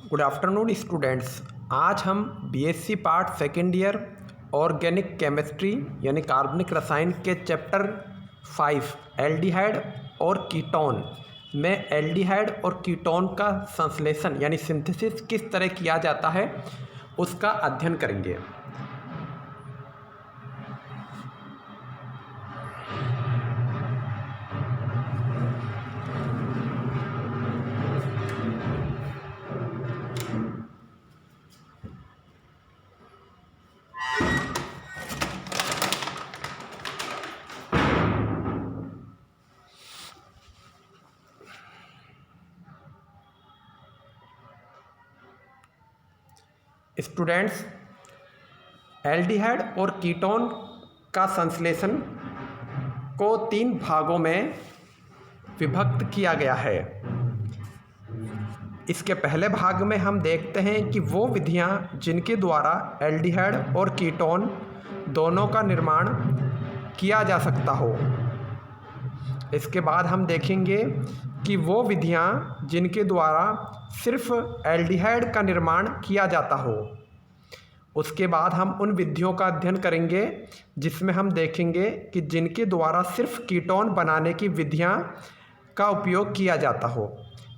Good afternoon students. आज हम BSc part second year organic chemistry यानी कार्बनिक रसायन के चैप्टर 5 एल्डिहाइड और कीटोन में एल्डिहाइड और कीटोन का संश्लेषण यानी सिंथेसिस किस तरह किया जाता है उसका अध्ययन करेंगे। स्टूडेंट्स, एल्डिहाइड और कीटोन का संश्लेषण को 3 भागों में विभक्त किया गया है। इसके पहले भाग में हम देखते हैं कि वो विधियां जिनके द्वारा एल्डिहाइड और कीटोन दोनों का निर्माण किया जा सकता हो। इसके बाद हम देखेंगे कि वो विधियां जिनके द्वारा सिर्फ एल्डिहाइड का निर्माण किया जाता हो। उसके बाद हम उन विधियों का अध्ययन करेंगे जिसमें हम देखेंगे कि जिनके द्वारा सिर्फ कीटोन बनाने की विधियां का उपयोग किया जाता हो।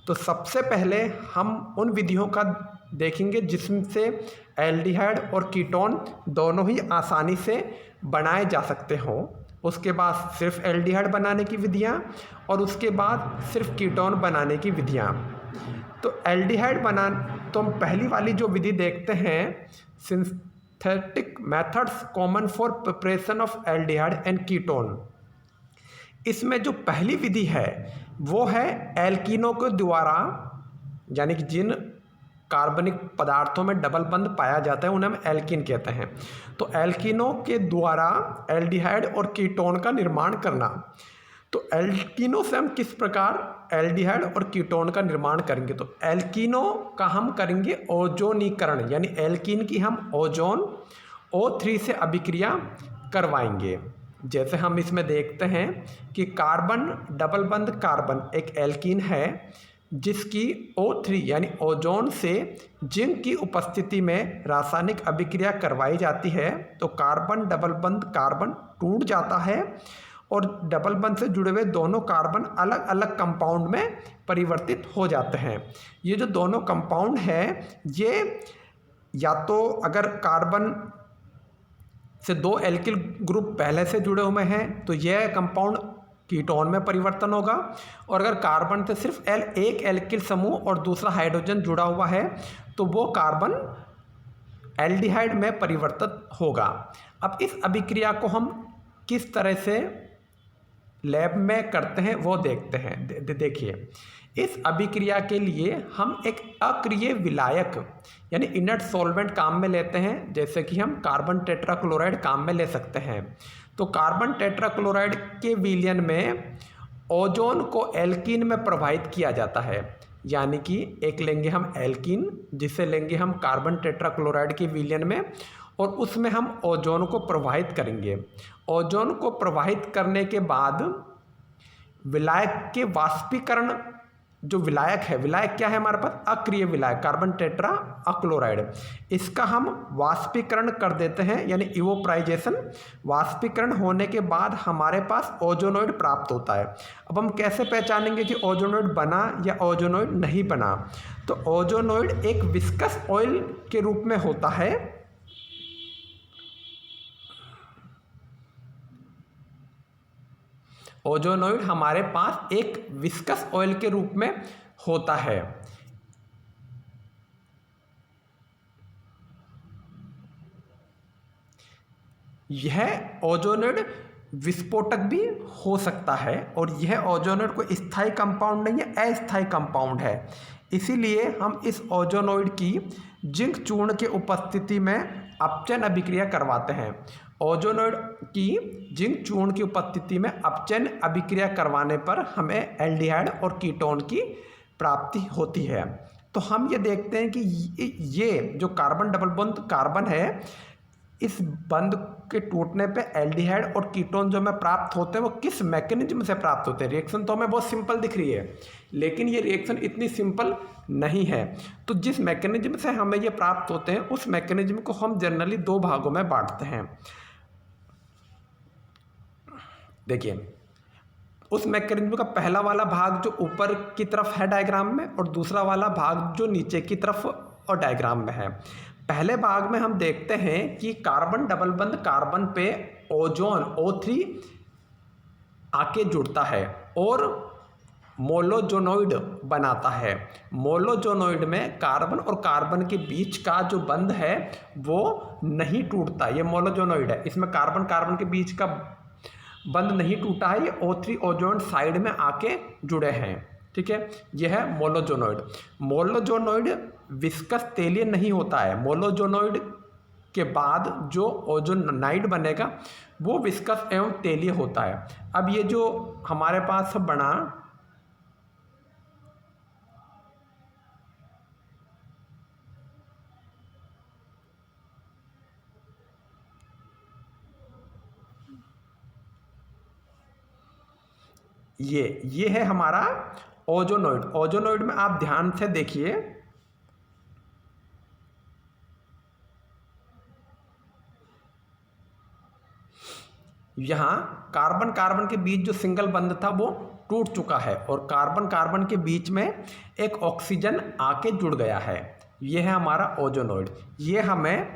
तो सबसे पहले हम उन विधियों का देखेंगे जिससे एल्डिहाइड और कीटोन दोनों ही आसानी से बनाए जा सकते हों। उसके बाद सिर्फ एल्डिहाइड बनाने की विधियां और उसके बाद सिर्फ कीटोन बनाने की विधियां। तो एल्डिहाइड तो हम पहली वाली जो विधि देखते हैं, synthetic methods common for preparation of aldehyde and ketone. इसमें जो पहली विधि है वो है एल्कीनों के द्वारा, यानी कि जिन कार्बनिक पदार्थों में डबल बंध पाया जाता है उन्हें हम एल्कीन कहते हैं। तो एल्कीनों के द्वारा एल्डिहाइड और कीटोन का निर्माण करना। तो एल्कीनों से हम किस प्रकार एल्डिहाइड और कीटोन का निर्माण करेंगे? तो एल्कीनों का हम करेंगे ओजोनीकरण, यानी एल्कीन की हम ओजोन O3 से अभिक्रिया करवाएंगे। जैसे हम इसमें देखते हैं कि कार्बन डबल बंध कार्बन एक एल्कीन है जिसकी O3 यानी ओजोन से जिंक की उपस्थिति में रासायनिक अभिक्रिया करवाई जाती है। तो कार्बन डबल बंध कार्बन टूट जाता है और डबल बंध से जुड़े हुए दोनों कार्बन अलग अलग कंपाउंड में परिवर्तित हो जाते हैं। ये जो दोनों कंपाउंड हैं ये या तो अगर कार्बन से 2 एल्किल ग्रुप पहले से जुड़े हुए हैं तो यह कंपाउंड कीटोन में परिवर्तन होगा, और अगर कार्बन से सिर्फ एक एल्किल समूह और दूसरा हाइड्रोजन जुड़ा हुआ है तो वो कार्बन एल्डिहाइड में परिवर्तित होगा। अब इस अभिक्रिया को हम किस तरह से लैब में करते हैं वो देखते हैं। देखिए, इस अभिक्रिया के लिए हम एक अक्रिय विलायक यानी इनर्ट सॉल्वेंट काम में लेते हैं, जैसे कि हम कार्बन टेट्राक्लोराइड काम में ले सकते हैं। तो कार्बन टेट्राक्लोराइड के विलयन में ओजोन को एल्कीन में प्रवाहित किया जाता है, यानी कि एक लेंगे हम एल्कीन जिसे लेंगे हम कार्बन टेट्राक्लोराइड के विलयन में और उसमें हम ओजोन को प्रवाहित करेंगे। ओजोन को प्रवाहित करने के बाद विलायक के वाष्पीकरण, जो विलायक है, विलायक क्या है हमारे पास? अक्रिय विलायक कार्बन टेट्रा अक्लोराइड। इसका हम वाष्पीकरण कर देते हैं यानी इवोप्राइजेशन। वाष्पीकरण होने के बाद हमारे पास ओजोनोइड प्राप्त होता है। अब हम कैसे पहचानेंगे कि ओजोनोइड बना या ओजोनोइड नहीं बना? तो ओजोनोइड एक विस्कस ऑयल के रूप में होता है। ओजोनोइड हमारे पास एक विस्कस ऑयल के रूप में होता है। यह ओजोनोइड विस्फोटक भी हो सकता है और यह ओजोनोइड कोई स्थायी कंपाउंड नहीं है, अस्थायी कंपाउंड है। इसीलिए हम इस ओजोनोइड की जिंक चूर्ण के उपस्थिति में अपचयन अभिक्रिया करवाते हैं। ओजोनोइड की जिंक चूर्ण की उपस्थिति में अपचयन अभिक्रिया करवाने पर हमें एल्डिहाइड और कीटोन की प्राप्ति होती है। तो हम ये देखते हैं कि ये जो कार्बन डबल बॉन्ड कार्बन है, इस बंध के टूटने पे एल्डिहाइड और कीटोन जो हमें प्राप्त होते हैं वो किस मैकेनिज्म से प्राप्त होते हैं? रिएक्शन तो हमें बहुत सिंपल दिख रही है लेकिन ये रिएक्शन इतनी सिंपल नहीं है। तो जिस मैकेनिज्म से हमें ये प्राप्त होते हैं उस मैकेनिज्म को हम जनरली दो भागों में बांटते हैं। देखिए, उस मैकेनिज्म का पहला वाला भाग जो ऊपर की तरफ है डायग्राम में, और दूसरा वाला भाग जो नीचे की तरफ और डायग्राम में है। पहले भाग में हम देखते हैं कि कार्बन डबल बंद कार्बन पे ओजोन O3 आके जुड़ता है और मोलोजोनोइड बनाता है। मोलोजोनोइड में कार्बन और कार्बन के बीच का जो बंध है वो नहीं टूटता, ये मोलोजोनोइड है। इसमें कार्बन कार्बन के बीच का बंध नहीं टूटा है, ये O3 ओजोन साइड में आके जुड़े हैं, ठीक है। यह है मोलोजोनोइड। मोलोजोनोइड विस्कस तेलीय नहीं होता है। मोलोजोनोइड के बाद जो ओजोनाइड बनेगा वो विस्कस एवं तेलीय होता है। अब ये जो हमारे पास बना ये है हमारा ओजोनोइड। ओजोनोइड में आप ध्यान से देखिए, यहां कार्बन कार्बन के बीच जो सिंगल बंध था वो टूट चुका है और कार्बन कार्बन के बीच में एक ऑक्सीजन आके जुड़ गया है। ये है हमारा ओजोनोइड। ये हमें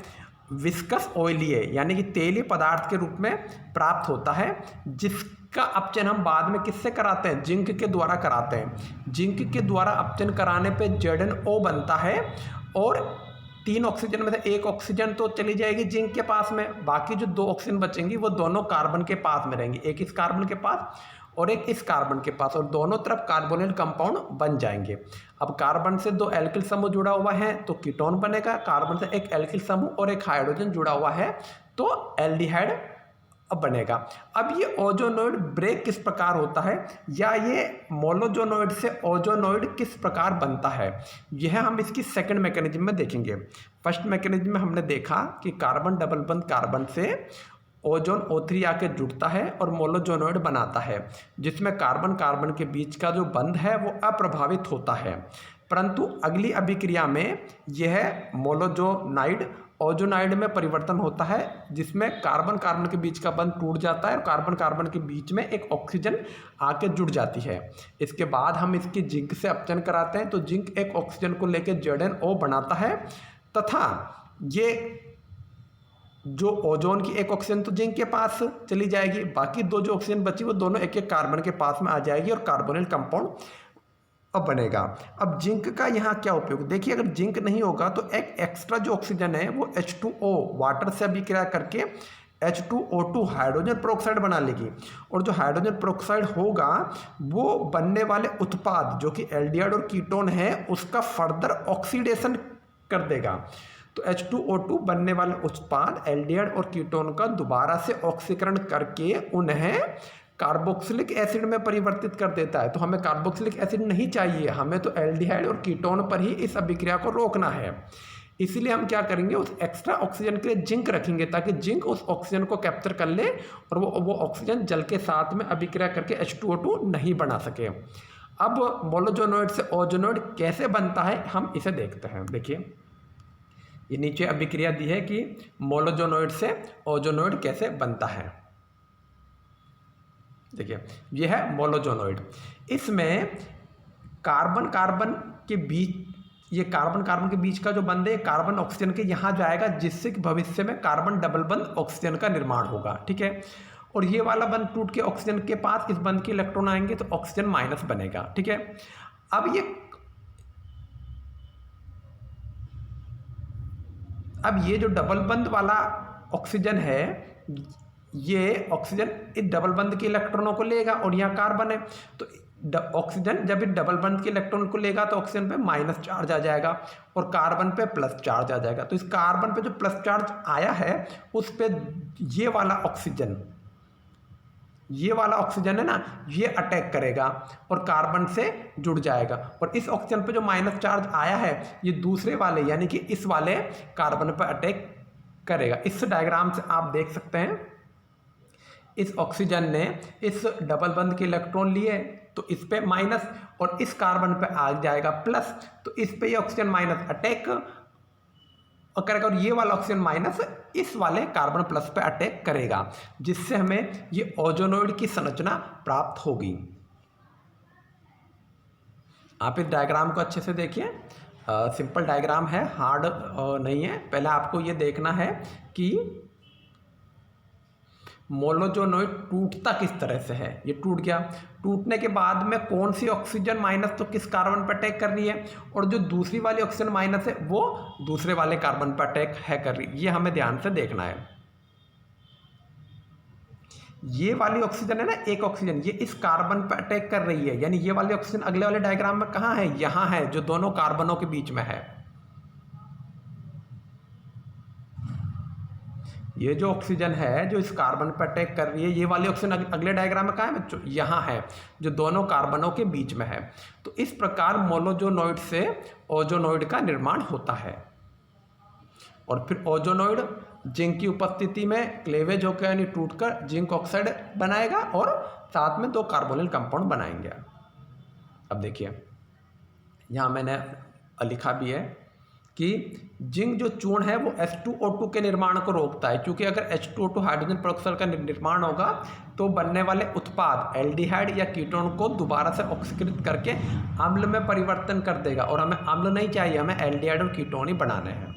विस्कस ऑयलीय यानी कि तेलीय पदार्थ के रूप में प्राप्त होता है, जिसका अपचयन हम बाद में किससे कराते हैं? जिंक के द्वारा कराते हैं। जिंक के द्वारा अपचयन कराने पे ZnO बनता है और 3 ऑक्सीजन में से 1 ऑक्सीजन तो चली जाएगी जिंक के पास में, बाकी जो 2 ऑक्सीजन बचेंगी वो दोनों कार्बन के पास में रहेंगी, एक इस कार्बन के पास और एक इस कार्बन के पास, और दोनों तरफ कार्बोनिल कंपाउंड बन जाएंगे। अब कार्बन से 2 एल्किल समूह जुड़ा हुआ है तो कीटोन बनेगा, कार्बन से 1 एल्किल समूह और 1 हाइड्रोजन जुड़ा हुआ है तो एल्डिहाइड बनेगा। अब ये ओजोनोइड ब्रेक किस प्रकार होता है या ये मोलोजोनोइड से ओजोनोइड किस प्रकार बनता है, यह हम इसकी सेकंड मैकेनिज्म में देखेंगे। फर्स्ट मैकेनिज्म में हमने देखा कि कार्बन डबल बंद कार्बन से ओजोन O3 आके जुड़ता है और मोलोजोनोइड बनाता है, जिसमें कार्बन कार्बन के बीच का जो बंध है वो अप्रभावित होता है। परंतु अगली अभिक्रिया में यह मोलोजोनाइड ओजोनाइड में परिवर्तन होता है, जिसमें कार्बन कार्बन के बीच का बंध टूट जाता है और कार्बन कार्बन के बीच में एक ऑक्सीजन आके जुड़ जाती है। इसके बाद हम इसकी जिंक से अपचयन कराते हैं तो जिंक एक ऑक्सीजन को लेकर ZnO बनाता है तथा ये जो ओजोन की 1 ऑक्सीजन तो जिंक के पास चली जाएगी, बाकी 2 जो ऑक्सीजन बची वो दोनों एक एक कार्बन के पास में आ जाएगी और कार्बोनिल कंपाउंड अब बनेगा। अब जिंक का यहाँ क्या उपयोग? देखिए, अगर जिंक नहीं होगा तो एक एक्स्ट्रा जो ऑक्सीजन है वो H2O वाटर से अभिक्रिया करके H2O2 हाइड्रोजन पेरोक्साइड बना लेगी, और जो हाइड्रोजन पेरोक्साइड होगा वो बनने वाले उत्पाद जो कि एल्डिहाइड और कीटोन है उसका फर्दर ऑक्सीडेशन कर देगा। तो H2O2 बनने वाले उत्पाद एल्डिहाइड और कीटोन का दोबारा से ऑक्सीकरण करके उन्हें कार्बोक्सिलिक एसिड में परिवर्तित कर देता है। तो हमें कार्बोक्सिलिक एसिड नहीं चाहिए, हमें तो एल्डिहाइड और कीटोन पर ही इस अभिक्रिया को रोकना है। इसीलिए हम क्या करेंगे, उस एक्स्ट्रा ऑक्सीजन के लिए जिंक रखेंगे ताकि जिंक उस ऑक्सीजन को कैप्चर कर ले और वो ऑक्सीजन जल के साथ में अभिक्रिया करके H2O2 नहीं बना सके। अब मोलोजोनोइड से ओजोनोइड कैसे बनता है हम इसे देखते हैं। देखिए, ये नीचे अभिक्रिया दी है कि मोलोजोनोइड से ओजोनोइड कैसे बनता है। देखिए, यह है मोलोजोनोइड। इसमें कार्बन कार्बन के बीच, ये कार्बन कार्बन के बीच का जो बंध है कार्बन ऑक्सीजन के यहाँ जाएगा, जिससे कि भविष्य में कार्बन डबल बंध ऑक्सीजन का निर्माण होगा, ठीक है। और ये वाला बंध टूट के ऑक्सीजन के पास इस बंध के इलेक्ट्रॉन आएंगे तो ऑक्सीजन माइनस बनेगा, ठीक है। अब ये जो डबल बंध वाला ऑक्सीजन है, ये ऑक्सीजन इस डबल बंध के इलेक्ट्रॉनों को लेगा और यहाँ कार्बन है, तो ऑक्सीजन जब इस डबल बंध के इलेक्ट्रॉन को लेगा तो ऑक्सीजन पे माइनस चार्ज आ जाएगा और कार्बन पे प्लस चार्ज आ जाएगा। तो इस कार्बन पे जो प्लस चार्ज आया है उस पे ये वाला ऑक्सीजन है ना, ये अटैक करेगा और कार्बन से जुड़ जाएगा, और इस ऑक्सीजन पे जो माइनस चार्ज आया है ये दूसरे वाले यानी कि इस वाले कार्बन पर अटैक करेगा। इस डायग्राम से आप देख सकते हैं इस ऑक्सीजन ने इस डबल बंध के इलेक्ट्रॉन लिए, तो इस पे माइनस और इस कार्बन पे आ जाएगा प्लस, तो इस पे ये ऑक्सीजन माइनस अटैक और करेगा और ये वाला ऑक्सीजन माइनस इस वाले कार्बन प्लस पे अटैक करेगा, जिससे हमें ये ओजोनोइड की संरचना प्राप्त होगी। आप इस डायग्राम को अच्छे से देखिए, सिंपल डायग्राम है, हार्ड नहीं है। पहले आपको ये देखना है कि मोनोजोनोइड टूटता किस तरह से है। ये टूट गया, टूटने के बाद में कौन सी ऑक्सीजन माइनस तो किस कार्बन पर अटैक कर रही है और जो दूसरी वाली ऑक्सीजन माइनस है वो दूसरे वाले कार्बन पर अटैक है कर रही है। ये हमें ध्यान से देखना है। ये वाली ऑक्सीजन है ना, एक ऑक्सीजन ये इस कार्बन पर अटैक कर रही है, यानी ये वाली ऑक्सीजन अगले वाले डायग्राम में कहाँ है, यहाँ है, जो दोनों कार्बनों के बीच में है। ये जो ऑक्सीजन है जो इस कार्बन पर अटैक कर रही है, ये वाली ऑक्सीजन अगले डायग्राम में कहाँ है बच्चों, यहाँ है, जो दोनों कार्बनों के बीच में है। तो इस प्रकार मोनोजोनोइड से ओजोनोइड का निर्माण होता है और फिर ओजोनोइड जिंक की उपस्थिति में क्लेवेज होकर यानी टूटकर जिंक ऑक्साइड बनाएगा और साथ में 2 कार्बोनिल कंपाउंड बनाएंगे। अब देखिए यहाँ मैंने लिखा भी है कि जिंक जो चूर्ण है वो H2O2 के निर्माण को रोकता है, क्योंकि अगर H2O2 हाइड्रोजन पेरोक्साइड का निर्माण होगा तो बनने वाले उत्पाद एल्डिहाइड या कीटोन को दोबारा से ऑक्सीकृत करके अम्ल में परिवर्तन कर देगा और हमें अम्ल नहीं चाहिए, हमें एल्डिहाइड और कीटोन ही बनाने हैं।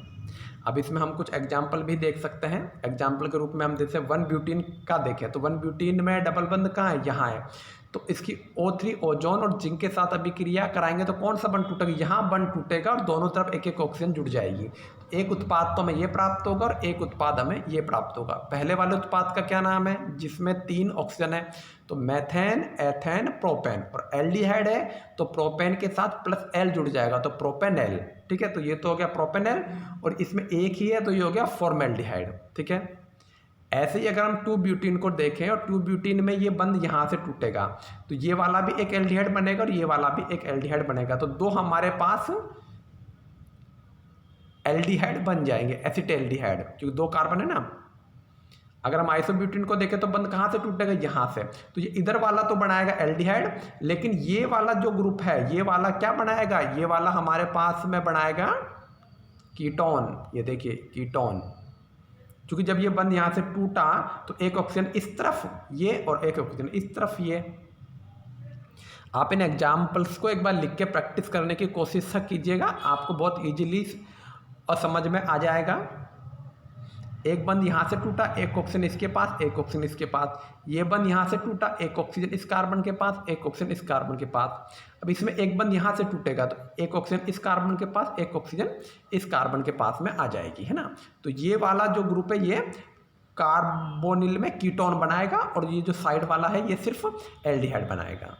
अब इसमें हम कुछ एग्जाम्पल भी देख सकते हैं। एग्जाम्पल के रूप में हम जैसे 1-ब्यूटीन का देखें तो 1-ब्यूटीन में डबल बंद कहाँ है, यहाँ है। तो इसकी O3 ओजोन और जिंक के साथ अभिक्रिया कराएंगे तो कौन सा बंध टूटेगा, यहाँ बंध टूटेगा और दोनों तरफ एक एक ऑक्सीजन जुड़ जाएगी। एक उत्पाद तो हमें ये प्राप्त होगा और एक उत्पाद हमें ये प्राप्त होगा। पहले वाले उत्पाद का क्या नाम है, जिसमें 3 ऑक्सीजन है, तो मेथेन, एथेन, प्रोपेन, और एल्डिहाइड है तो प्रोपेन के साथ प्लस एल जुड़ जाएगा तो प्रोपेनएल। ठीक है, तो ये तो हो गया प्रोपेनएल और इसमें एक ही है तो ये हो गया फॉर्मेल्डिहाइड। ठीक है, ऐसे ही अगर हम 2-ब्यूटीन को देखें और 2-ब्यूटीन में ये बंध यहाँ से टूटेगा तो ये वाला भी एक एल्डिहाइड बनेगा और ये वाला भी एक एल्डिहाइड बनेगा, तो 2 हमारे पास एल्डिहाइड बन जाएंगे, एसिटेल्डिहाइड, क्योंकि 2 कार्बन है ना। अगर हम आइसोब्यूटीन को देखें तो बंध कहाँ से टूटेगा, यहाँ से, तो ये इधर वाला तो बनाएगा एल्डिहाइड, लेकिन ये वाला जो ग्रुप है ये वाला क्या बनाएगा, ये वाला हमारे पास में बनाएगा कीटोन। ये देखिए कीटोन, क्योंकि जब ये बंध यहाँ से टूटा तो एक ऑक्सीजन इस तरफ ये और एक ऑक्सीजन इस तरफ ये। आप इन एग्जाम्पल्स को एक बार लिख के प्रैक्टिस करने की कोशिश कीजिएगा, आपको बहुत इजीली और समझ में आ जाएगा। एक बंध यहाँ से टूटा, एक ऑक्सीजन इसके पास, एक ऑक्सीजन इसके पास, ये बंध यहाँ से टूटा, एक ऑक्सीजन इस कार्बन के पास, एक ऑक्सीजन इस कार्बन के पास। अब इसमें एक बंध यहाँ से टूटेगा तो एक ऑक्सीजन इस कार्बन के पास, एक ऑक्सीजन इस कार्बन के पास में आ जाएगी, है ना। तो ये वाला जो ग्रुप है ये कार्बोनिल में कीटोन बनाएगा और ये जो साइड वाला है ये सिर्फ एल्डिहाइड बनाएगा।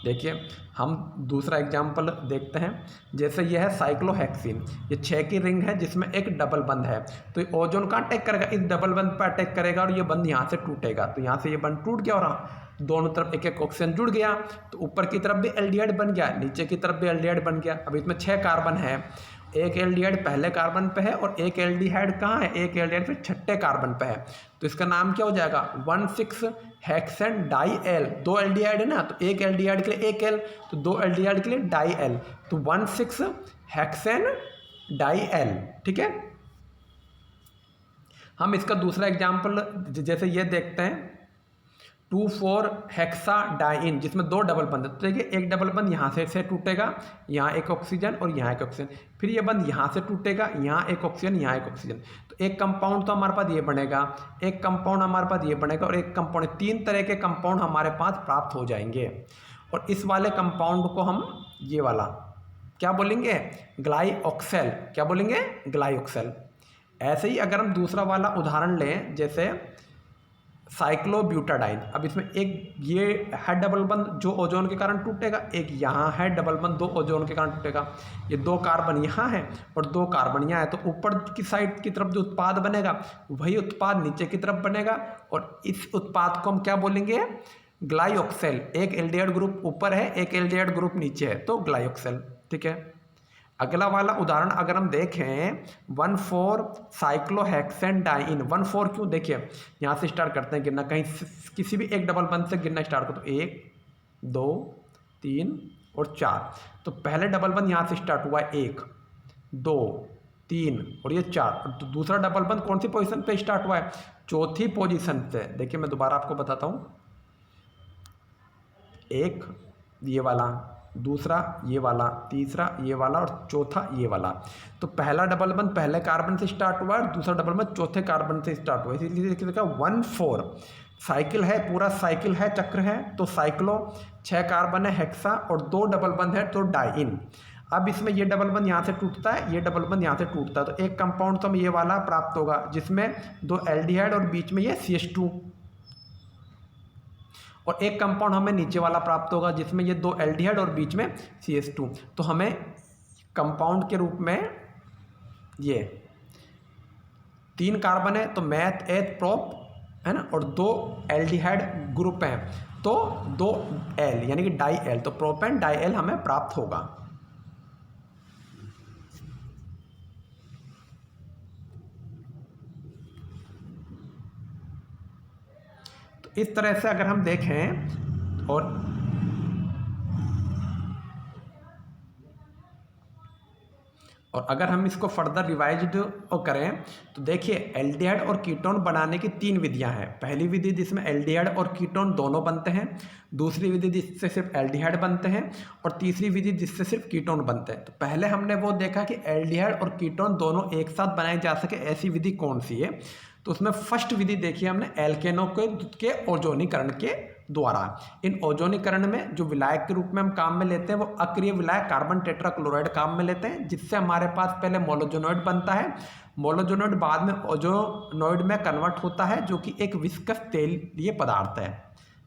देखिए हम दूसरा एग्जाम्पल देखते हैं, जैसे यह है साइक्लोहेक्सिन, ये 6 की रिंग है जिसमें एक डबल बंध है, तो ये ओजोन का अटैक करेगा, इस डबल बंध पर अटैक करेगा और ये बंध यहाँ से टूटेगा, तो यहाँ से ये बंध टूट गया और दोनों तरफ एक एक ऑक्सीजन जुड़ गया, तो ऊपर की तरफ भी एल्डिहाइड बन गया, नीचे की तरफ भी एल्डिहाइड बन गया। अब इसमें 6 कार्बन है, एक एल्डिहाइड पहले कार्बन पे है और एक एल्डिहाइड कहाँ है, एक एल्डिहाइड फिर 6ठे कार्बन पे है, तो इसका नाम क्या हो जाएगा 1,6 हेक्सेन डाई एल। 2 एल्डिहाइड है ना, तो एक एल्डिहाइड के लिए एक एल, तो 2 एल्डिहाइड के लिए डाई एल, तो 1,6 हेक्सेन डाई एल। ठीक है, हम इसका दूसरा एग्जाम्पल जैसे ये देखते हैं 2,4 हेक्साडाइन, जिसमें 2 डबल बंध, तो देखिए एक डबल बंध यहाँ से टूटेगा, यहाँ एक ऑक्सीजन और यहाँ एक ऑक्सीजन, फिर ये बंध यहाँ से टूटेगा, यहाँ एक ऑक्सीजन, यहाँ एक ऑक्सीजन, तो एक कंपाउंड तो हमारे पास ये बनेगा, एक कंपाउंड हमारे पास ये बनेगा और एक कंपाउंड, 3 तरह के कंपाउंड हमारे पास प्राप्त हो जाएंगे। और इस वाले कंपाउंड को हम ये वाला क्या बोलेंगे, ग्लाइऑक्सेल। क्या बोलेंगे, ग्लाइऑक्सेल। ऐसे ही अगर हम दूसरा वाला उदाहरण लें जैसे साइक्लोब्यूटाडाइन, अब इसमें एक ये है डबल बंध जो ओजोन के कारण टूटेगा, एक यहाँ है डबल बंध 2 ओजोन के कारण टूटेगा, ये 2 कार्बन यहाँ है और 2 कार्बन यहाँ है, तो ऊपर की साइड की तरफ जो उत्पाद बनेगा वही उत्पाद नीचे की तरफ बनेगा और इस उत्पाद को हम क्या बोलेंगे, ग्लाइऑक्सेल। एक एल्डिहाइड ग्रुप ऊपर है, एक एल्डिहाइड ग्रुप नीचे है, तो ग्लाइऑक्सेल। ठीक है, अगला वाला उदाहरण अगर हम देखें 1,4 साइक्लोहेक्सेन डाइन। 1,4 क्यों, देखिए यहाँ से स्टार्ट करते हैं गिनना, कहीं किसी भी एक डबल बंद से गिनना स्टार्ट करो तो 1 2 3 और 4। तो पहले डबल बंद यहाँ से स्टार्ट हुआ है 1 2 3 और ये 4। तो दूसरा डबल बंद कौन सी पोजीशन पे स्टार्ट हुआ है, चौथी पोजीशन से। देखिए मैं दोबारा आपको बताता हूँ, एक ये वाला, दूसरा ये वाला, तीसरा ये वाला और चौथा ये वाला। तो पहला डबल बंद पहले कार्बन से स्टार्ट हुआ और दूसरा डबल बंद चौथे कार्बन से स्टार्ट हुआ। इसीलिए देखिए 1,4 साइकिल है, पूरा साइकिल है, चक्र है। तो साइक्लो 6 कार्बन है हेक्सा और 2 डबल बंद है तो डाइन। अब इसमें ये डबल बंद यहाँ से टूटता है, ये डबल बंद यहाँ से टूटता है, तो एक कंपाउंड तो हमें ये वाला प्राप्त होगा जिसमें 2 एल्डिहाइड और बीच में ये CH2, और एक कंपाउंड हमें नीचे वाला प्राप्त होगा जिसमें ये 2 एल्डिहाइड और बीच में CH2। तो हमें कंपाउंड के रूप में ये 3 कार्बन है तो मैथ एथ प्रोप है ना, और 2 एल्डिहाइड ग्रुप हैं तो 2 एल यानी कि डाई एल, तो प्रोपेन डाई एल हमें प्राप्त होगा। तो इस तरह से अगर हम देखें और अगर हम इसको फर्दर रिवाइज्ड करें तो देखिए एल्डिहाइड और कीटोन बनाने की 3 विधियां हैं। पहली विधि जिसमें एल्डिहाइड और कीटोन दोनों बनते हैं, दूसरी विधि जिससे सिर्फ एल्डिहाइड बनते हैं, और तीसरी विधि जिससे सिर्फ कीटोन बनते हैं। तो पहले हमने वो देखा कि एल्डिहाइड और कीटोन दोनों एक साथ बनाए जा सके ऐसी विधि कौन सी है। तो उसमें फर्स्ट विधि देखी हमने एल्केनों के ओजोनीकरण के द्वारा। इन ओजोनीकरण में जो विलायक के रूप में हम काम में लेते हैं वो अक्रिय विलायक कार्बन टेट्राक्लोराइड काम में लेते हैं, जिससे हमारे पास पहले मोलोजोनोइड बनता है। मोलोजोनोइड बाद में ओजोनोइड में कन्वर्ट होता है जो कि एक विस्कस तेलीय पदार्थ है।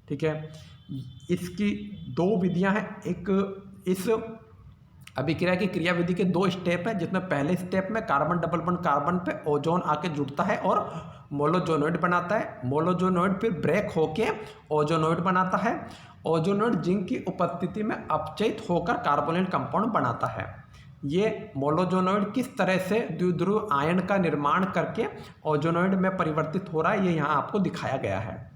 ठीक है, इसकी 2 विधियां हैं। एक इस अभिक्रिया की क्रिया विधि के 2 स्टेप हैं, जिसमें पहले स्टेप में कार्बन डबल बॉन्ड कार्बन पे ओजोन आके जुड़ता है और मोलोजोनोइड बनाता है। मोलोजोनोइड फिर ब्रेक होके ओजोनोइड बनाता है। ओजोनोइड जिंक की उपस्थिति में अपचयित होकर कार्बोनिल कंपाउंड बनाता है। ये मोलोजोनोइड किस तरह से द्विध्रुव आयन का निर्माण करके ओजोनोइड में परिवर्तित हो रहा है, ये यहाँ आपको दिखाया गया है।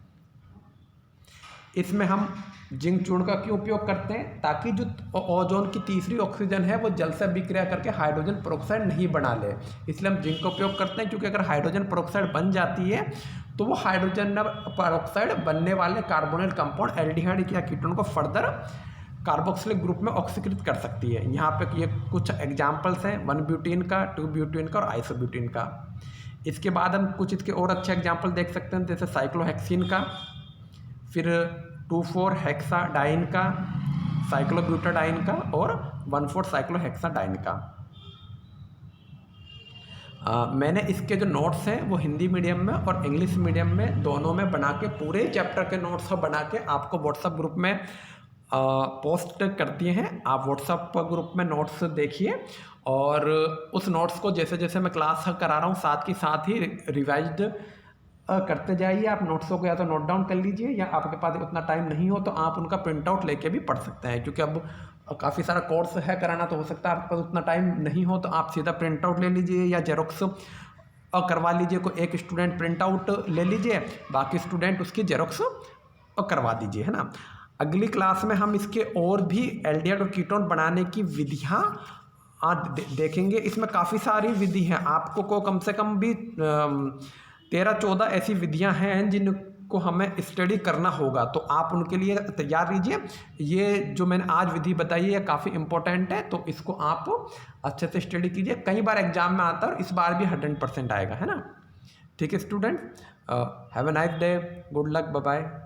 इसमें हम जिंक चूर्ण का क्यों उपयोग करते हैं, ताकि जो ओजोन की तीसरी ऑक्सीजन है वो जल से अभिक्रिया करके हाइड्रोजन पेरोक्साइड नहीं बना ले। इसलिए हम जिंक का उपयोग करते हैं, क्योंकि अगर हाइड्रोजन पेरोक्साइड बन जाती है तो वो हाइड्रोजन पेरोक्साइड बनने वाले कार्बोनिल कंपाउंड एल्डिहाइड या कीटोन को फर्दर कार्बोक्सिलिक ग्रुप में ऑक्सीकृत कर सकती है। यहाँ पे ये कुछ एग्जाम्पल्स हैं 1 ब्यूटीन का, 2 ब्यूटीन का और आइसोब्यूटीन का। इसके बाद हम कुछ इसके और अच्छे एग्जाम्पल देख सकते हैं, जैसे साइक्लोहेक्सिन का, फिर 2,4 हेक्साडाइन का, साइक्लोब्यूटाडाइन का और 1,4 साइक्लोहेक्साडाइन का। मैंने इसके जो नोट्स हैं वो हिंदी मीडियम में और इंग्लिश मीडियम में दोनों में बना के, पूरे चैप्टर के नोट्स बना के आपको व्हाट्सएप ग्रुप में पोस्ट कर दिए हैं। आप व्हाट्सएप ग्रुप में नोट्स देखिए और उस नोट्स को जैसे जैसे मैं क्लास करा रहा हूँ साथ के साथ ही रिवाइज्ड करते जाइए। आप नोट्सों को या तो नोट डाउन कर लीजिए, या आपके पास उतना टाइम नहीं हो तो आप उनका प्रिंट आउट लेके भी पढ़ सकते हैं, क्योंकि अब काफ़ी सारा कोर्स है कराना, तो हो सकता है आपके पास उतना टाइम नहीं हो तो आप सीधा प्रिंट आउट ले लीजिए या जेरोक्स करवा लीजिए। कोई एक स्टूडेंट प्रिंट आउट ले लीजिए, बाकी स्टूडेंट उसकी जेरोक्स करवा दीजिए, है ना। अगली क्लास में हम इसके और भी एल्डिहाइड और कीटोन बनाने की विधियाँ देखेंगे। इसमें काफ़ी सारी विधि हैं, आपको को कम से कम भी 13-14 ऐसी विधियां हैं जिनको हमें स्टडी करना होगा, तो आप उनके लिए तैयार रहिए। ये जो मैंने आज विधि बताई है काफ़ी इंपॉर्टेंट है, तो इसको आप अच्छे से स्टडी कीजिए। कई बार एग्जाम में आता है और इस बार भी 100% आएगा, है ना। ठीक है student, have a nice day, good luck, bye bye.